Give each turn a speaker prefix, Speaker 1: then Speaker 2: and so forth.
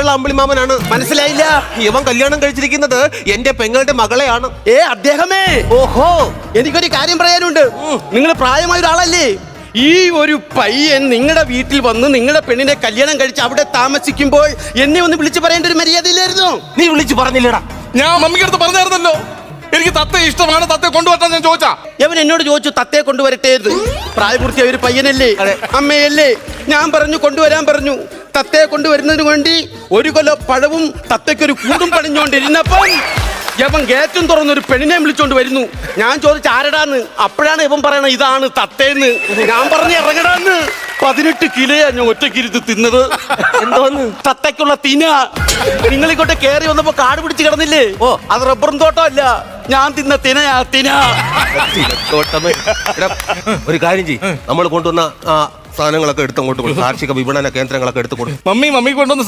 Speaker 1: പേരുള്ള അമ്പിളിമാമനാണ്.
Speaker 2: മനസ്സിലായില്ല.
Speaker 1: ഇവൻ കല്യാണം കഴിച്ചിരിക്കുന്നത് എന്റെ പെങ്ങളുടെ മകളെയാണ്.
Speaker 2: അദ്ദേഹമേ,
Speaker 1: ഓഹോ,
Speaker 2: എനിക്കൊരു കാര്യം പറയാനുണ്ട്. നിങ്ങൾ പ്രായമായ ഒരാളല്ലേ? ഈ ഒരു പയ്യൻ നിങ്ങളുടെ വീട്ടിൽ വന്ന് നിങ്ങളുടെ പെണ്ണിനെ കല്യാണം കഴിച്ച് അവിടെ താമസിക്കുമ്പോൾ എന്നെ ഒന്ന് വിളിച്ചു പറയേണ്ട ഒരു മര്യാദയില്ലായിരുന്നു?
Speaker 1: നീ വിളിച്ചു പറഞ്ഞില്ലടാ.
Speaker 3: ഞാൻ മമ്മിക്ക് അടുത്ത് പറഞ്ഞായിരുന്നല്ലോ, എനിക്ക് തത്ത ഇഷ്ടമാണ്, തത്തയെ കൊണ്ടുവരാൻ ഞാൻ ചോദിച്ചാ.
Speaker 2: അവൻ എന്നോട് ചോദിച്ചു തത്തയെ കൊണ്ടുവരട്ടെ. പ്രായപൂർത്തിയായ ഒരു പയ്യനല്ലേ, അമ്മയല്ലേ? ഞാൻ പറഞ്ഞു കൊണ്ടുവരാൻ പറഞ്ഞു. തത്തയെ കൊണ്ടുവരുന്നതിന് വേണ്ടി 1 കൊല പഴവും തത്തയ്ക്കൊരു കൂടും പണിഞ്ഞോണ്ടിരുന്നപ്പം ഇവൻ ഗേറ്റും തുറന്നൊരു പെണ്ണിനെ വിളിച്ചോണ്ട് വരുന്നു. ഞാൻ ചോദിച്ചു ആരടാന്ന്. അപ്പോഴാണ് ഇവൻ പറയണത് ഇതാണ് തത്തേന്ന്. ഞാൻ പറഞ്ഞു ഇറങ്ങടാന്ന്. 18 കിലോയാ ഞാൻ ഒറ്റക്കിരുത്ത് തിന്നത്.
Speaker 1: എന്തോന്ന്?
Speaker 2: തത്തയ്ക്കുള്ള തിന. നിങ്ങളിങ്ങോട്ട് കയറി വന്നപ്പോ കാട് പിടിച്ച് കിടന്നില്ലേ? അത് റബ്ബറും തോട്ടമല്ല, ഞാൻ തിന്ന തിനയാ തിന.
Speaker 1: ഒരു കാര്യം ചെയ്യ്, നമ്മൾ കൊണ്ടുവന്ന സാധനങ്ങളൊക്കെ എടുത്തങ്ങോട്ട് കൊടുക്കും. കാർഷിക വിപണന കേന്ദ്രങ്ങളൊക്കെ എടുത്തു കൊടുക്കും.
Speaker 3: മമ്മി കൊണ്ടുവന്ന്